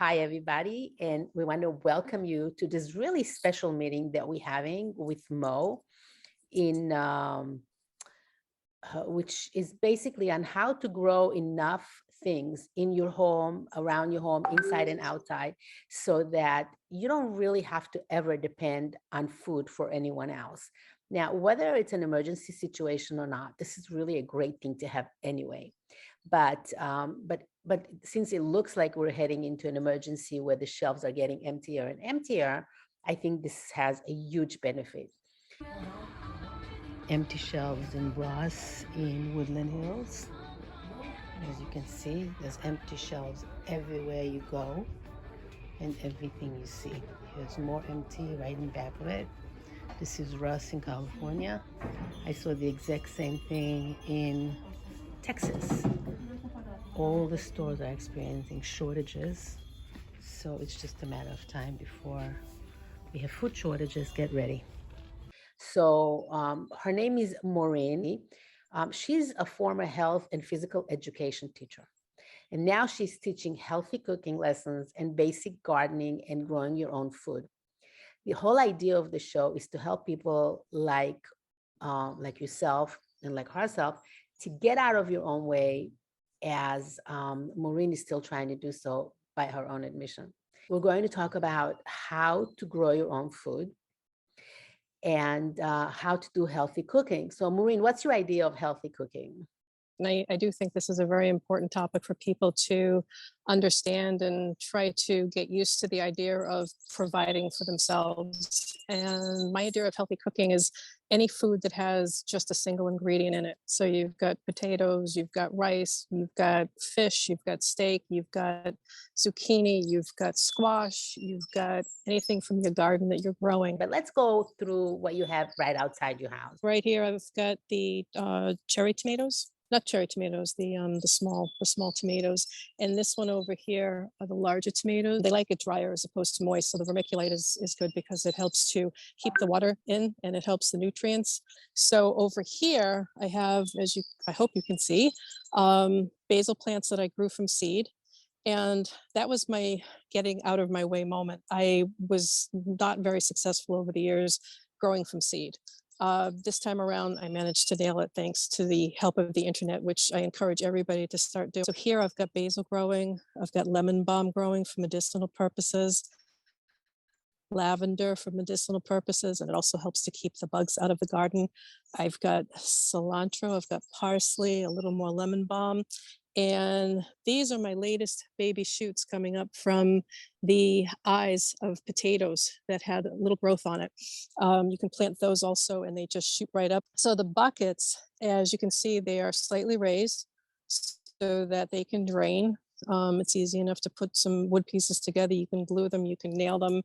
Hi, everybody, and we want to welcome you to this really special meeting that we're having with Mo in which is basically on how to grow enough things in your home, around your home, inside and outside, so that you don't really have to ever depend on food for anyone else. Now, whether it's an emergency situation or not, this is really a great thing to have anyway. But since it looks like we're heading into an emergency where the shelves are getting emptier and emptier, I think this has a huge benefit. Empty shelves in Ross in Woodland Hills. As you can see, there's empty shelves everywhere you go and everything you see. Here's more empty right in back of it. This is Ross in California. I saw the exact same thing in Texas. All the stores are experiencing shortages, so it's just a matter of time before we have food shortages. Get ready. So her name is Maureen. She's a former health and physical education teacher. And now she's teaching healthy cooking lessons and basic gardening and growing your own food. The whole idea of the show is to help people like yourself and like herself to get out of your own way, as Maureen is still trying to do so by her own admission. We're going to talk about how to grow your own food and how to do healthy cooking. So, Maureen, what's your idea of healthy cooking? And I do think this is a very important topic for people to understand and try to get used to the idea of providing for themselves. And my idea of healthy cooking is any food that has just a single ingredient in it. So you've got potatoes, you've got rice, you've got fish, you've got steak, you've got zucchini, you've got squash, you've got anything from your garden that you're growing. But let's go through what you have right outside your house. Right here, I've got the cherry tomatoes. Not cherry tomatoes, the small tomatoes. And this one over here are the larger tomatoes. They like it drier as opposed to moist. So the vermiculite is good because it helps to keep the water in and it helps the nutrients. So over here, I have, I hope you can see, basil plants that I grew from seed. And that was my getting out of my way moment. I was not very successful over the years growing from seed. This time around, I managed to nail it thanks to the help of the internet, which I encourage everybody to start doing. So here I've got basil growing, I've got lemon balm growing for medicinal purposes, lavender for medicinal purposes, and it also helps to keep the bugs out of the garden. I've got cilantro, I've got parsley, a little more lemon balm. And these are my latest baby shoots coming up from the eyes of potatoes that had a little growth on it. You can plant those also and they just shoot right up. So the buckets, as you can see, they are slightly raised so that they can drain. It's easy enough to put some wood pieces together. You can glue them, you can nail them.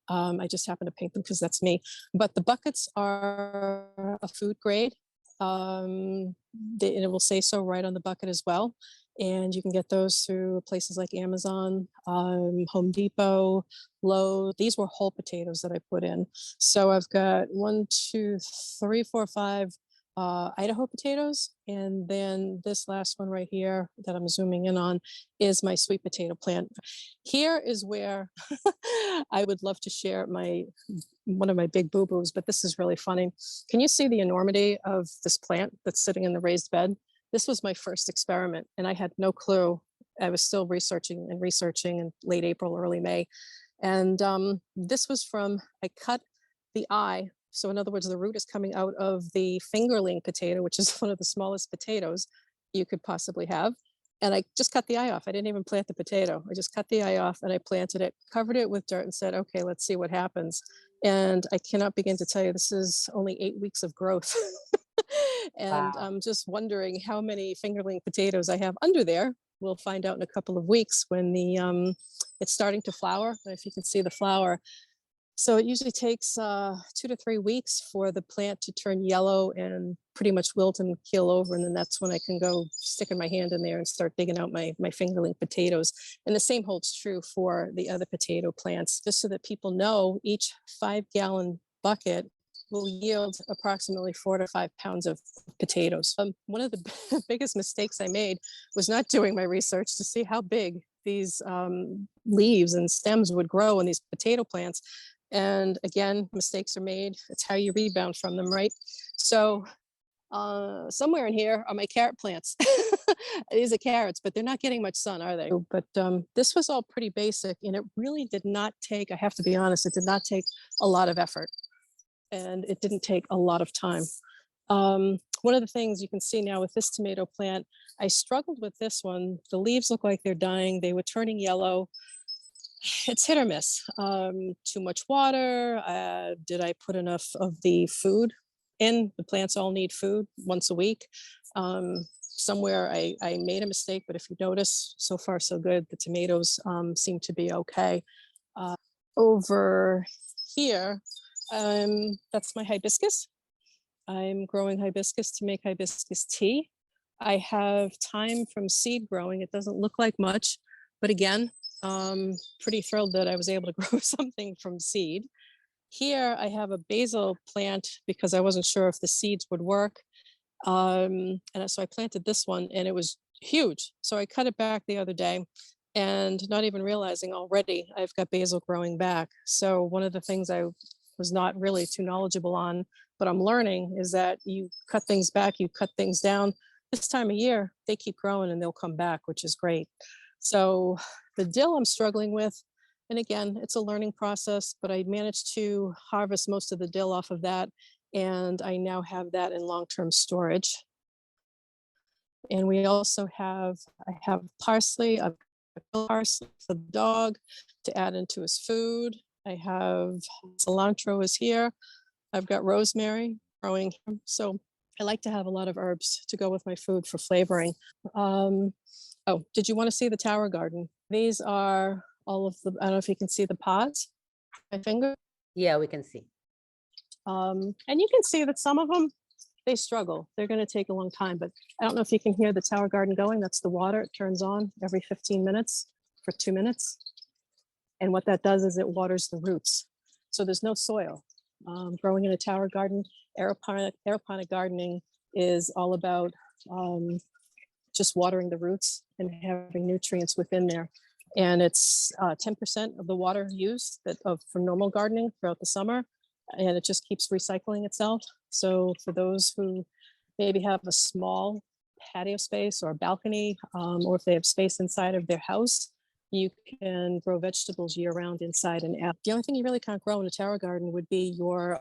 I just happen to paint them because that's me. But the buckets are a food grade. And it will say so right on the bucket as well. And you can get those through places like Amazon, Home Depot, Lowe's. These were whole potatoes that I put in. So I've got 1, 2, 3, 4, 5 Idaho potatoes. And then this last one right here that I'm zooming in on is my sweet potato plant. Here is where I would love to share one of my big boo-boos, but this is really funny. Can you see the enormity of this plant that's sitting in the raised bed? This was my first experiment and I had no clue. I was still researching in late April, early May. And this was I cut the eye. So in other words, the root is coming out of the fingerling potato, which is one of the smallest potatoes you could possibly have. And I just cut the eye off. I didn't even plant the potato. I just cut the eye off and I planted it, covered it with dirt and said, okay, let's see what happens. And I cannot begin to tell you, this is only 8 weeks of growth. And Wow. I'm just wondering how many fingerling potatoes I have under there. We'll find out in a couple of weeks when it's starting to flower. If you can see the flower. So it usually takes 2 to 3 weeks for the plant to turn yellow and pretty much wilt and keel over. And then that's when I can go sticking my hand in there and start digging out my fingerling potatoes. And the same holds true for the other potato plants, just so that people know each 5-gallon bucket will yield approximately 4 to 5 pounds of potatoes. One of the biggest mistakes I made was not doing my research to see how big these leaves and stems would grow in these potato plants. And again, mistakes are made. It's how you rebound from them, right? So somewhere in here are my carrot plants. These are carrots, but they're not getting much sun, are they? But this was all pretty basic, and it really did not take, I have to be honest, it did not take a lot of effort, and it didn't take a lot of time. One of the things you can see now with this tomato plant, I struggled with this one. The leaves look like they're dying. They were turning yellow. It's hit or miss. Too much water. Did I put enough of the food in? The plants all need food once a week. Somewhere I made a mistake, but if you notice, so far so good. The tomatoes seem to be okay. Over here, that's my hibiscus. I'm growing hibiscus to make hibiscus tea. I have thyme from seed growing. It doesn't look like much, but again, pretty thrilled that I was able to grow something from seed. Here I have a basil plant because I wasn't sure if the seeds would work. And so I planted this one and it was huge. So I cut it back the other day and not even realizing already I've got basil growing back. So one of the things I was not really too knowledgeable on, but I'm learning, is that you cut things back, you cut things down. This time of year, they keep growing and they'll come back, which is great. So the dill I'm struggling with, and again, it's a learning process, but I managed to harvest most of the dill off of that. And I now have that in long-term storage. And we also have, I have parsley, I've got parsley for the dog to add into his food. I have cilantro is here. I've got rosemary growing. So I like to have a lot of herbs to go with my food for flavoring. Oh, did you want to see the tower garden? These are all of the, I don't know if you can see the pods, my finger. Yeah, we can see. And you can see that some of them, they struggle. They're going to take a long time, but I don't know if you can hear the tower garden going. That's the water. It turns on every 15 minutes for 2 minutes. And what that does is it waters the roots. So there's no soil. Growing in a tower garden, aeroponic gardening is all about just watering the roots and having nutrients within there. And it's 10% of the water used for normal gardening throughout the summer. And it just keeps recycling itself. So for those who maybe have a small patio space or a balcony, or if they have space inside of their house, you can grow vegetables year round inside and out. The only thing you really can't grow in a tower garden would be your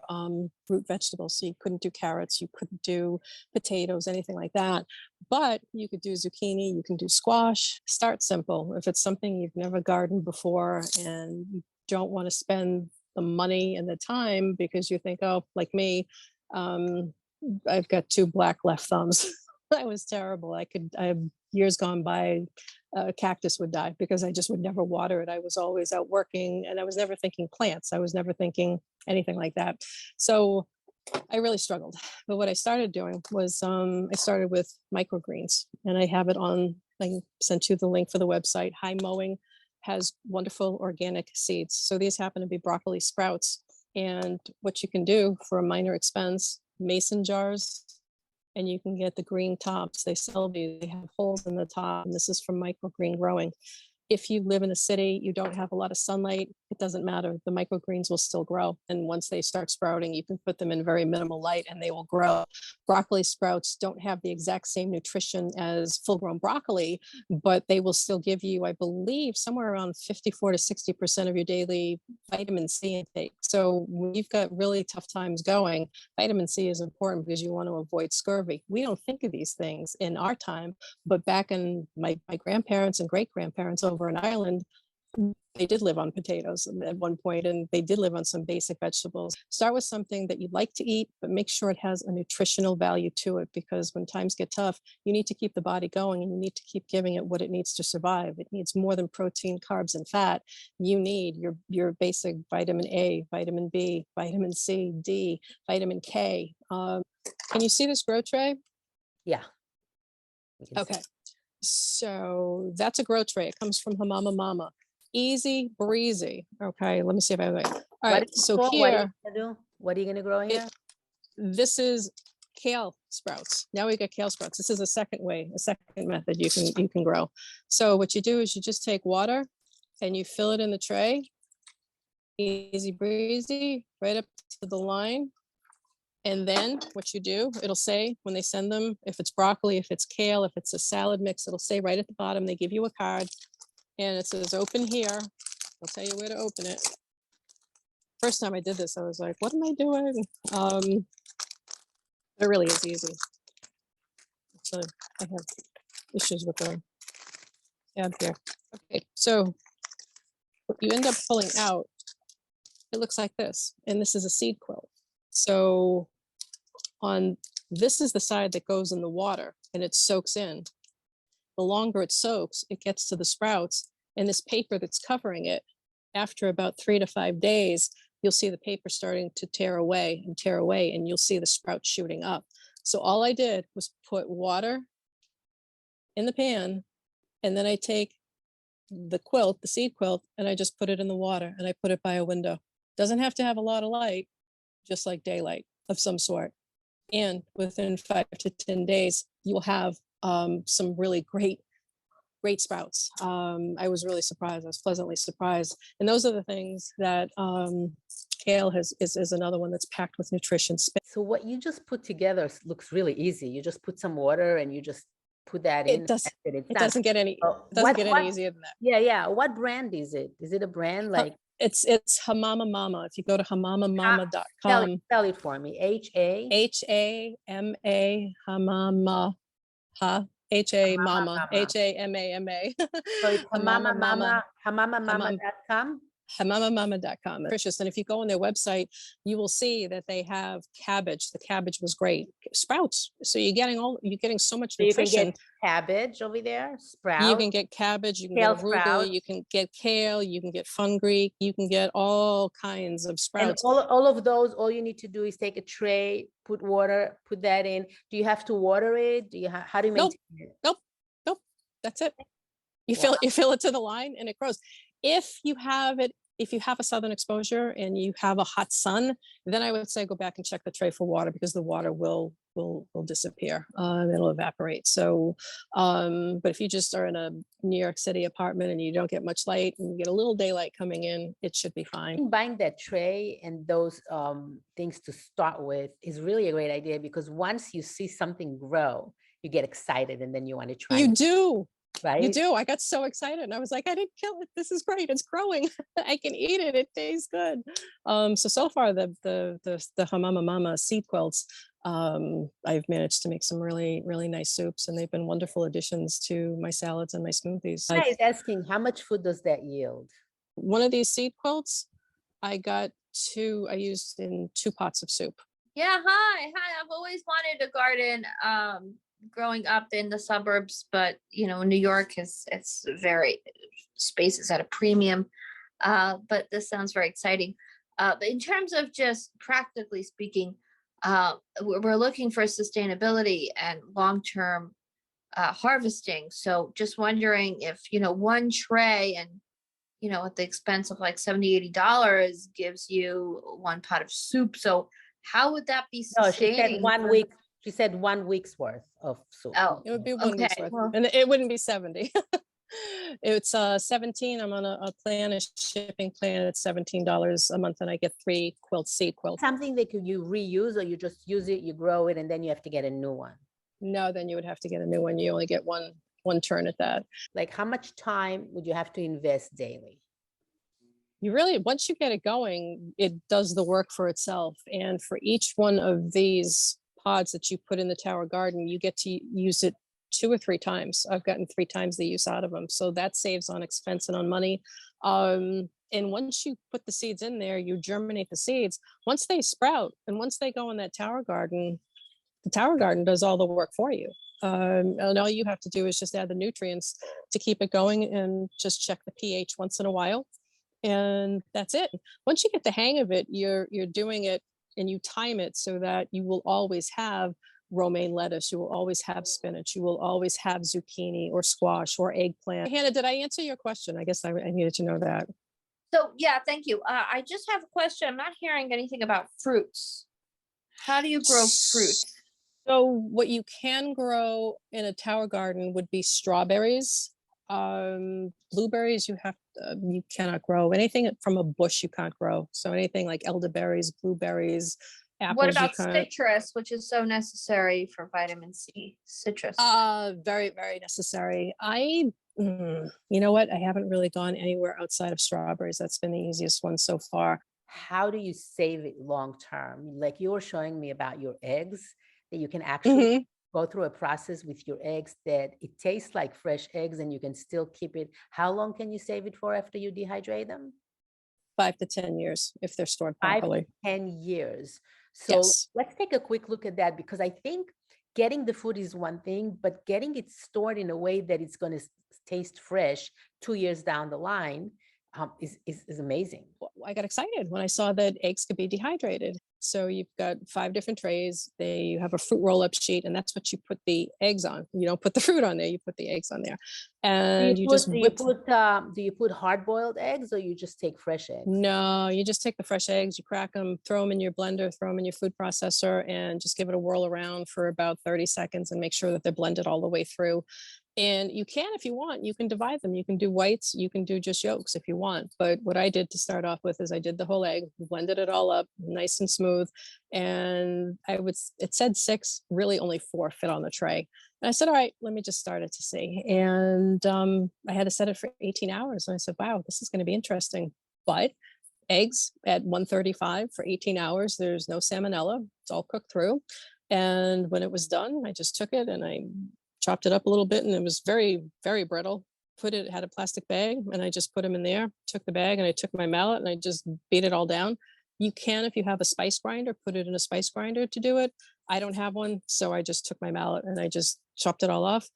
root vegetables. So you couldn't do carrots, you couldn't do potatoes, anything like that. But you could do zucchini, you can do squash. Start simple. If it's something you've never gardened before and you don't want to spend the money and the time because you think, oh, like me, I've got 2 black left thumbs. That was terrible. I have years gone by, a cactus would die because I just would never water it. I was always out working and I was never thinking plants. I was never thinking anything like that. So I really struggled. But what I started doing was I started with microgreens, and I have it on, I sent you the link for the website. High Mowing has wonderful organic seeds. So these happen to be broccoli sprouts. And what you can do for a minor expense, mason jars, and you can get the green tops. They sell these, they have holes in the top, and this is from microgreen growing. If you live in a city, you don't have a lot of sunlight, it doesn't matter. The microgreens will still grow. And once they start sprouting, you can put them in very minimal light and they will grow. Broccoli sprouts don't have the exact same nutrition as full-grown broccoli, but they will still give you, I believe, somewhere around 54 to 60% of your daily vitamin C intake. So when you've got really tough times going, vitamin C is important because you want to avoid scurvy. We don't think of these things in our time, but back in my grandparents and great-grandparents over in Ireland, they did live on potatoes at one point, and they did live on some basic vegetables. Start with something that you'd like to eat, but make sure it has a nutritional value to it, because when times get tough, you need to keep the body going and you need to keep giving it what it needs to survive. It needs more than protein, carbs, and fat. You need your basic vitamin A, vitamin B, vitamin C, D, vitamin K. Can you see this grow tray? Yeah. Okay. So that's a grow tray. It comes from Hamama Mama. Easy breezy. Okay, let me see if I have it. All right, so here, what are you gonna grow in here? this is kale sprouts. Now we got kale sprouts. This is a second way, a second method you can grow. So what you do is you just take water and you fill it in the tray. Easy breezy, right up to the line. And then what you do, it'll say when they send them, if it's broccoli, if it's kale, if it's a salad mix, it'll say right at the bottom, they give you a card and it says open here. I'll tell you where to open it. First time I did this, I was like, what am I doing? It really is easy. So I have issues with the tab here. Okay, so what you end up pulling out, it looks like this, and this is a seed quilt. So on this is the side that goes in the water and it soaks in. The longer it soaks, it gets to the sprouts, and this paper that's covering it, after about 3 to 5 days, you'll see the paper starting to tear away, and you'll see the sprouts shooting up. So all I did was put water in the pan, and then I take the quilt, the seed quilt, and I just put it in the water and I put it by a window. Doesn't have to have a lot of light, just like daylight of some sort. And within 5 to 10 days, you'll have some really great sprouts. I was really surprised. I was pleasantly surprised. And those are the things that kale is another one that's packed with nutrition. So what you just put together looks really easy. You just put some water and you just put that in. It does. It's It done. doesn't get any. Oh, Doesn't get any easier than that. Yeah. What brand is it? Is it a brand like? It's Hamama Mama. If you go to Spell hamamamama.com, it for me. H-A? HAMA Hamama Ha HA Mama Mama. HAMAMA So it's Hamama Mama hamamamama.com. hamamamama.com. Nutritious. And if you go on their website, you will see that they have cabbage. The cabbage was great. Sprouts. So you're getting so much So you can nutrition. get cabbage over there, sprouts. You can get cabbage, you can Kale get arugula, sprouts. you can get kale, you can get fungreek, you can get all kinds of And sprouts. all of those, all you need to do is take a tray, put water, put that in. Do you have to water it? How do you Nope. maintain it? Nope. That's it. You fill it to the line and it grows. If you have a southern exposure and you have a hot sun, then I would say go back and check the tray for water, because the water will disappear. It'll evaporate. So, but if you just are in a New York City apartment and you don't get much light and you get a little daylight coming in, it should be fine. Buying that tray and those things to start with is really a great idea, because once you see something grow, you get excited and then you want to try You it, do. right? You do. I got so excited and I was like, I didn't kill it. This is great. It's growing. I can eat it. It tastes good. So far the Hamama Mama seed quilts, I've managed to make some really, really nice soups, and they've been wonderful additions to my salads and my smoothies. I was asking, how much food does that yield? One of these seed quilts, I used in 2 pots of soup. Yeah, hi. I've always wanted a garden growing up in the suburbs, but New York it's very, space is at a premium. But this sounds very exciting. But in terms of just practically speaking, we're looking for sustainability and long-term harvesting. So just wondering if, one tray and, at the expense of like $70-$80 gives you 1 pot of soup. So how would that be No, she said sustaining? 1 week. She said 1 week's worth of soup. Oh, It would be 1 week's okay, worth, well- and it wouldn't be 70. It's 17. I'm on a shipping plan. It's $17 a month, and I get 3 seed quilts. Something that you reuse, or you just use it, you grow it, and then you have to get a new one. No, then you would have to get a new one. You only get one turn at that. Like, how much time would you have to invest daily? You really, once you get it going, it does the work for itself. And for each one of these pods that you put in the tower garden, you get to use it 2 or 3 times. I've gotten 3 times the use out of them. So that saves on expense and on money. And once you put the seeds in there, you germinate the seeds. Once they sprout and once they go in that tower garden, the tower garden does all the work for you. And all you have to do is just add the nutrients to keep it going, and just check the pH once in a while. And that's it. Once you get the hang of it, you're doing it, and you time it so that you will always have romaine lettuce, you will always have spinach, you will always have zucchini or squash or eggplant. Hannah, did I answer your question? I guess I needed to know that. So yeah, thank you. I just have a question. I'm not hearing anything about fruits. How do you grow fruits? So what you can grow in a tower garden would be strawberries. Blueberries you cannot grow. Anything from a bush you can't grow. So anything like elderberries, blueberries, What apples you about can't. citrus, which is so necessary for vitamin C? Citrus. Very, very necessary. You know what? I haven't really gone anywhere outside of strawberries. That's been the easiest one so far. How do you save it long term? Like you were showing me about your eggs, that you can actually Mhm. go through a process with your eggs that it tastes like fresh eggs and you can still keep it. How long can you save it for after you dehydrate them? 5 to 10 years if they're stored 5 to properly. 10 years. So Yes. let's take a quick look at that, because I think getting the food is one thing, but getting it stored in a way that it's going to taste fresh 2 years down the line is amazing. I got excited when I saw that eggs could be dehydrated. So you've got 5 different trays. You have a fruit roll-up sheet, and that's what you put the eggs on. You don't put the fruit on there; you put the eggs on there, and you just whip. Do you put hard boiled eggs, or you just take fresh eggs? No, you just take the fresh eggs, you crack them, throw them in your blender, throw them in your food processor, and just give it a whirl around for about 30 seconds and make sure that they're blended all the way through. And you can, if you want, you can divide them. You can do whites, you can do just yolks if you want. But what I did to start off with is I did the whole egg, blended it all up nice and smooth. And it said 6, really only 4 fit on the tray. And I said, all right, let me just start it to see. And I had to set it for 18 hours. And I said, wow, this is going to be interesting. But eggs at 135 for 18 hours, there's no salmonella. It's all cooked through. And when it was done, I just took it and I chopped it up a little bit, and it was very, very brittle. Had a plastic bag, and I just put them in there, took the bag, and I took my mallet and I just beat it all down. You can, if you have a spice grinder, put it in a spice grinder to do it. I don't have one, so I just took my mallet and I just chopped it all off.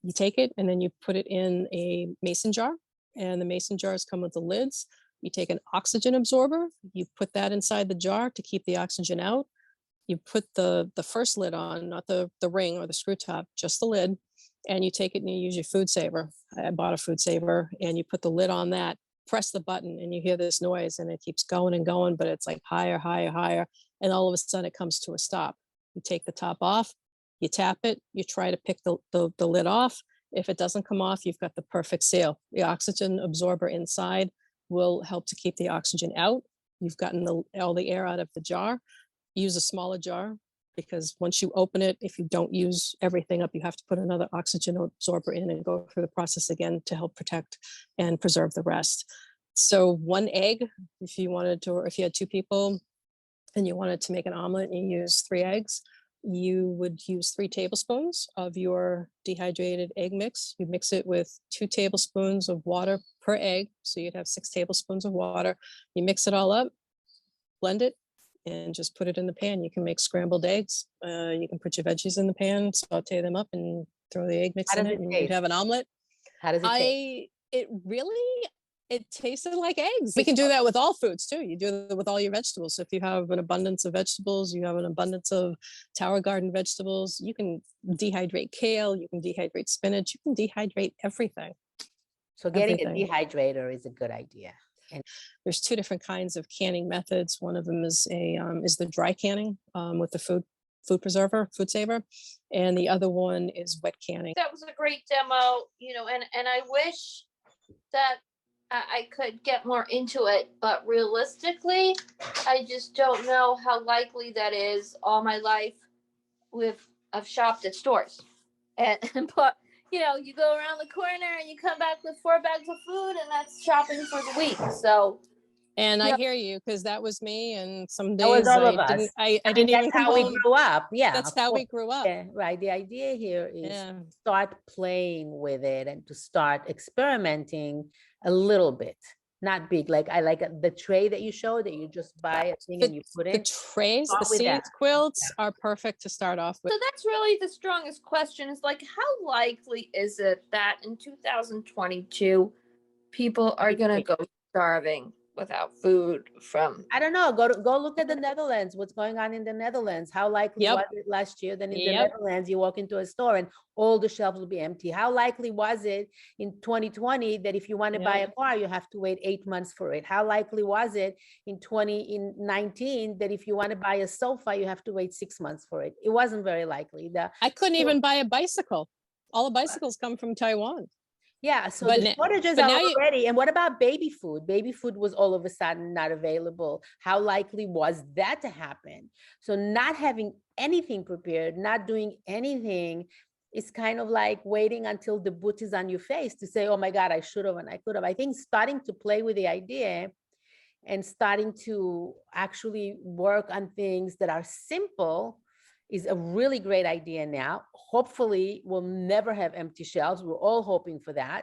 You take it and then you put it in a mason jar, and the mason jars come with the lids. You take an oxygen absorber, you put that inside the jar to keep the oxygen out. You put the first lid on, not the ring or the screw top, just the lid, and you take it and you use your food saver. I bought a food saver, and you put the lid on that, press the button, and you hear this noise, and it keeps going and going, but it's like higher, higher, higher, and all of a sudden it comes to a stop. You take the top off, you tap it, you try to pick the lid off. If it doesn't come off, you've got the perfect seal. The oxygen absorber inside will help to keep the oxygen out. You've gotten all the air out of the jar. Use a smaller jar, because once you open it, if you don't use everything up, you have to put another oxygen absorber in and go through the process again to help protect and preserve the rest. So 1 egg, if you wanted to, or if you had 2 people and you wanted to make an omelet and you use 3 eggs, you would use 3 tablespoons of your dehydrated egg mix. You mix it with 2 tablespoons of water per egg. So you'd have 6 tablespoons of water. You mix it all up, blend it, and just put it in the pan. You can make scrambled eggs. You can put your veggies in the pan, saute them up, and throw the egg mix How in does it, it and you'd taste? have an omelet. How does it taste? It tasted like eggs. We can do that with all foods too. You do that with all your vegetables. So if you have an abundance of vegetables, you have an abundance of tower garden vegetables, you can dehydrate kale, you can dehydrate spinach, you can dehydrate everything. So getting a Everything. dehydrator is a good idea. And There's 2 different kinds of canning methods. One of them is the dry canning with the food preserver, food saver, and the other one is wet canning. That was a great demo, and I wish that I could get more into it, but realistically, I just don't know how likely that is. All my life, I've shopped at stores, and but you go around the corner and you come back with 4 bags of food, and that's shopping for the week. So, And I hear you, because that was me. And some that was days all I of us. didn't, I I mean, didn't even that's come how we home. grew up. Yeah, That's of how we course. grew up. Yeah, right. The idea here is Yeah. start playing with it and to start experimenting a little bit, not big. Like I like the tray that you showed, that you just buy a thing and you put The in. trays, the Start with seed that. quilts are perfect to start off with. so that's really the strongest question, is like, how likely is it that in 2022 people are going to go starving without food from. I don't know. Go look at the Netherlands. What's going on in the Netherlands? How likely Yep. was it last year that in the Yep. Netherlands you walk into a store and all the shelves will be empty? How likely was it in 2020 that if you want to buy a car, you have to wait 8 months for it? How likely was it in 2019 that if you want to buy a sofa, you have to wait 6 months for it? It wasn't very likely. I couldn't So- even buy a bicycle. All the bicycles come from Taiwan. Yeah, so But the na- shortages but are now you- already. And what about baby food? Baby food was all of a sudden not available. How likely was that to happen? So not having anything prepared, not doing anything, is kind of like waiting until the boot is on your face to say, oh my God, I should have and I could have. I think starting to play with the idea and starting to actually work on things that are simple is a really great idea now. Hopefully, we'll never have empty shelves. We're all hoping for that.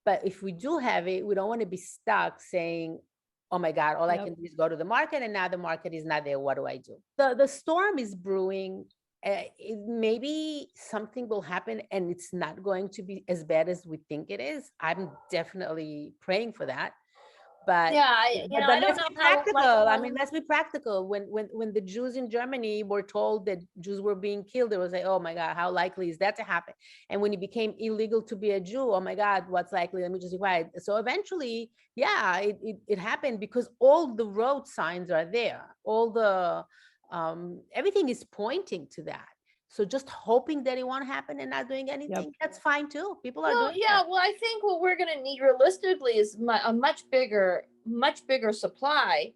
But if we do have it, we don't want to be stuck saying, oh my God, all I Yep. can do is go to the market and now the market is not there. What do I do? The storm is brewing. Maybe something will happen and it's not going to be as bad as we think it is. I'm definitely praying for that. But Yeah, I don't let's know be how much practical. I more- mean, let's be practical. When the Jews in Germany were told that Jews were being killed, they was like, oh my God, how likely is that to happen? And when it became illegal to be a Jew, oh my God, what's likely? Let me just be quiet. So eventually, yeah, it happened because all the road signs are there. All the everything is pointing to that. So just hoping that it won't happen and not doing anything, that's fine too. People are Well, doing yeah, that. well, I think what we're gonna need realistically is a much bigger supply.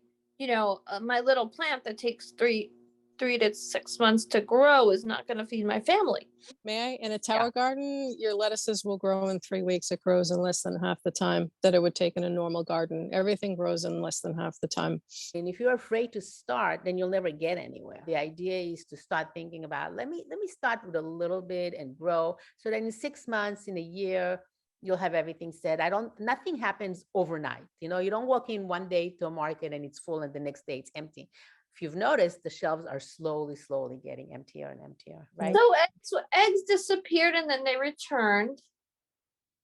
My little plant that takes three to 6 months to grow is not gonna feed my family. May I? In a tower garden, your lettuces will grow in 3 weeks. It grows in less than half the time that it would take in a normal garden. Everything grows in less than half the time. And if you're afraid to start, then you'll never get anywhere. The idea is to start thinking about, let me start with a little bit and grow so that in 6 months, in a year, you'll have everything set. Nothing happens overnight. You don't walk in one day to a market and it's full and the next day it's empty. If you've noticed, the shelves are slowly getting emptier and emptier, right? So eggs disappeared and then they returned.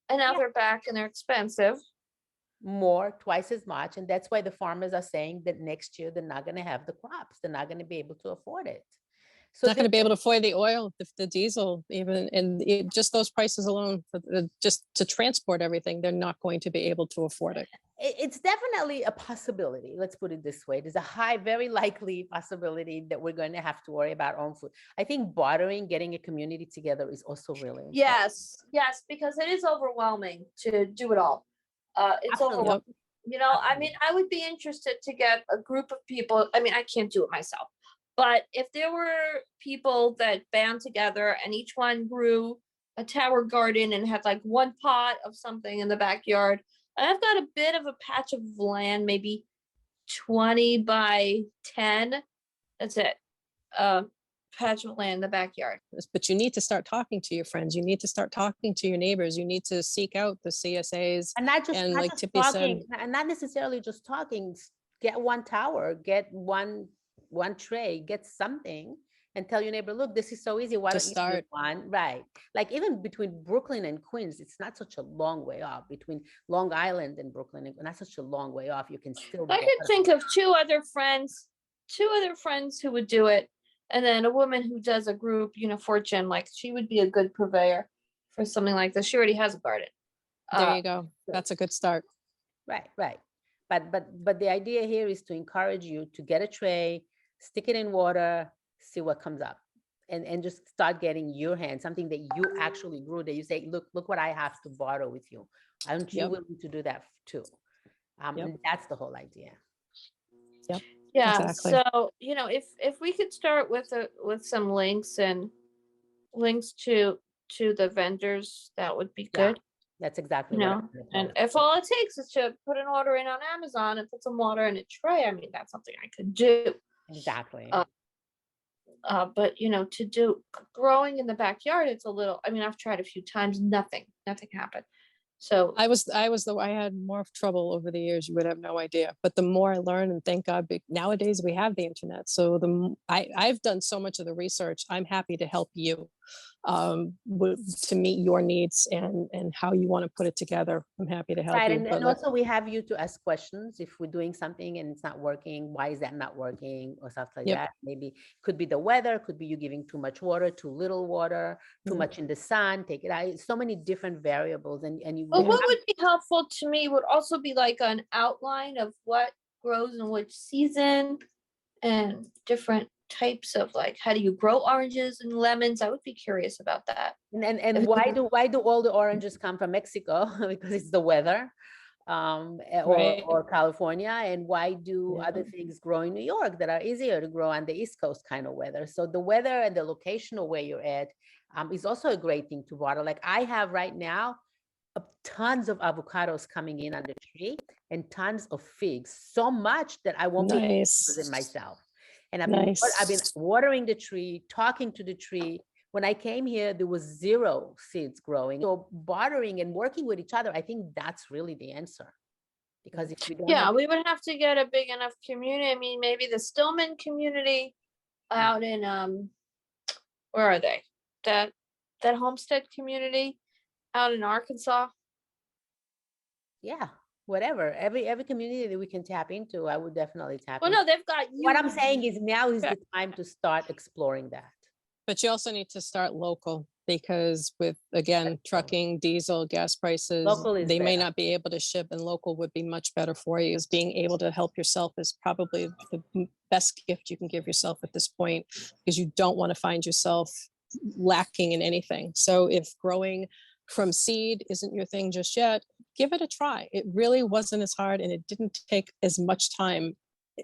And now they're back and they're expensive. More, twice as much. And that's why the farmers are saying that next year they're not going to have the crops. They're not going to be able to afford it. So Not going to be able to afford the oil, the diesel, even, and just those prices alone, just to transport everything, they're not going to be able to afford it. It's definitely a possibility. Let's put it this way. There's a very likely possibility that we're going to have to worry about our own food. I think bartering, getting a community together is also really important. Yes, because it is overwhelming to do it all. It's Absolutely. overwhelming. I mean, I would be interested to get a group of people. I mean, I can't do it myself, but if there were people that band together and each one grew a tower garden and had like one pot of something in the backyard, and I've got a bit of a patch of land, maybe 20 by 10. That's it. Patch of land in the backyard. But you need to start talking to your friends. You need to start talking to your neighbors. You need to seek out the CSAs. And not just, And not like just Tippy talking, said, and not necessarily just talking. Get one tower, get one tray, get something, and tell your neighbor, look, this is so easy. Why To don't you do start. one? Right. Like even between Brooklyn and Queens, it's not such a long way off. Between Long Island and Brooklyn, and not such a long way off. You can still. I could think of two other friends who would do it. And then a woman who does a group, Fortune, like she would be a good purveyor for something like this. She already has a garden. there you go. That's a good start. Right. But the idea here is to encourage you to get a tray, stick it in water, see what comes up, and just start getting your hand, something that you actually grew, that you say, look what I have to barter with you. Aren't you willing to do that too? And that's the whole idea. Yep. Yeah. Exactly. So, if we could start with some links to the vendors, that would be Yeah. good. That's exactly what I'm And if all it takes is to put an order in on Amazon and put some water in a tray, I mean, that's something I could do. Exactly. But to do growing in the backyard, it's a little, I mean, I've tried a few times, nothing happened. So I had more trouble over the years. You would have no idea. But the more I learn, and thank God, nowadays we have the internet. So I've done so much of the research. I'm happy to help you. to meet your needs and how you want to put it together. I'm happy to help Right, you. and, But and also we have you to ask questions if we're doing something and it's not working. Why is that not working, or stuff like Yep. that? Maybe could be the weather, could be you giving too much water, too little water, too Mhm. much in the sun. Take it out. So many different variables, and you. But Yeah. what would be helpful to me would also be like an outline of what grows in which season and different types of like how do you grow oranges and lemons? I would be curious about that. And If why do all the oranges come from Mexico? Because it's the weather, Right. or California. And why do Yeah. other things grow in New York that are easier to grow on the East Coast kind of weather? So the weather and the location of where you're at is also a great thing to water. Like I have right now tons of avocados coming in on the tree and tons of figs, so much that I won't be able to use it Nice. myself. And I've been Nice. watering the tree, talking to the tree. When I came here, there was zero seeds growing. So bartering and working with each other, I think that's really the answer. Because if we don't yeah, have, we would have to get a big enough community. I mean, maybe the Stillman community out in where are they? That homestead community out in Arkansas. yeah, whatever, every community that we can tap into, I would definitely tap Well, into. no, they've got What I'm huge- saying is now is Yeah. the time to start exploring that. But you also need to start local because with, again, trucking, diesel, gas prices, Local is they may better. not be able to ship, and local would be much better for you. As being able to help yourself is probably the best gift you can give yourself at this point, because you don't want to find yourself lacking in anything. So if growing from seed isn't your thing just yet, give it a try. It really wasn't as hard, and it didn't take as much time.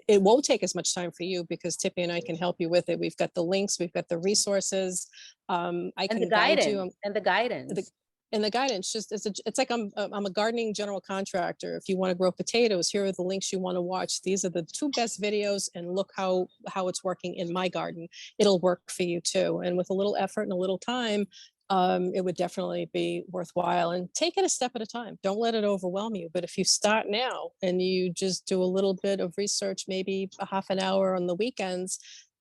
It won't take as much time for you because Tippy and I can help you with it. We've got the links, we've got the resources. I And can the guide you. guidance, and the guidance. And the guidance, just it's like I'm a gardening general contractor. If you want to grow potatoes, here are the links you want to watch. These are the 2 best videos, and look how it's working in my garden. It'll work for you too. And with a little effort and a little time, it would definitely be worthwhile. And take it a step at a time. Don't let it overwhelm you. But if you start now and you just do a little bit of research, maybe a half an hour on the weekends,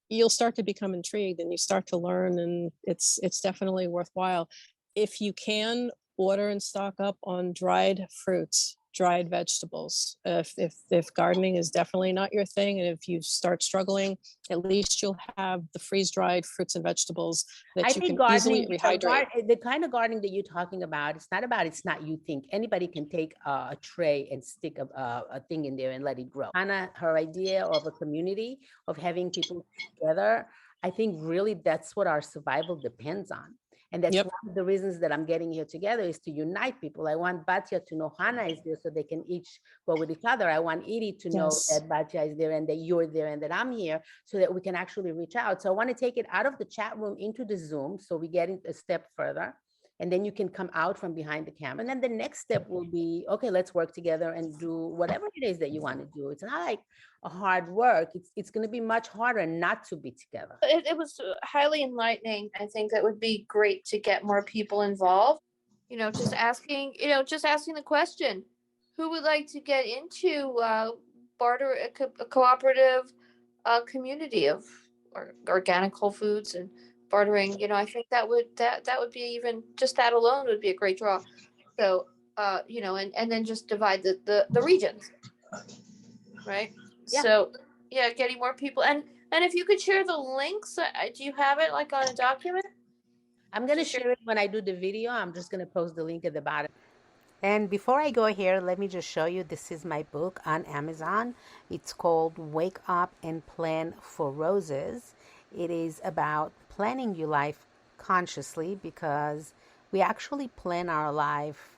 you'll start to become intrigued and you start to learn, and it's definitely worthwhile. If you can, order and stock up on dried fruits, dried vegetables. If gardening is definitely not your thing, and if you start struggling, at least you'll have the freeze-dried fruits and vegetables that I you think can easily gardening, because rehydrate. the kind of gardening that you're talking about, it's not you think. Anybody can take a tray and stick a thing in there and let it grow. Hannah, her idea of a community, of having people together, I think really that's what our survival depends on. And that's Yep. one of the reasons that I'm getting here together, is to unite people. I want Batya to know Hannah is there so they can each go with each other. I want Edie to know Yes. that Batya is there and that you're there and that I'm here, so that we can actually reach out. So I want to take it out of the chat room into the Zoom, so we get a step further. And then you can come out from behind the camera. And then the next step will be, okay, let's work together and do whatever it is that you want to do. It's not like a hard work. It's going to be much harder not to be together. It was highly enlightening. I think that would be great to get more people involved. Just asking the question, who would like to get into barter a cooperative community of organic whole foods and bartering. I think that would be, even just that alone would be a great draw. So and then just divide the regions, right? Yeah. So yeah, getting more people, and if you could share the links, do you have it like on a document? I'm going to Sure. share it when I do the video. I'm just going to post the link at the bottom. And before I go here, let me just show you, this is my book on Amazon. It's called Wake Up and Plan for Roses. It is about planning your life consciously, because we actually plan our life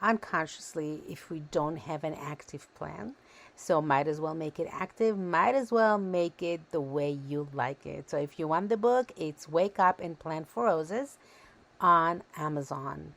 unconsciously if we don't have an active plan. So might as well make it active, might as well make it the way you like it. So if you want the book, it's Wake Up and Plan for Roses on Amazon.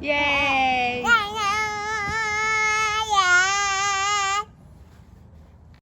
Yay!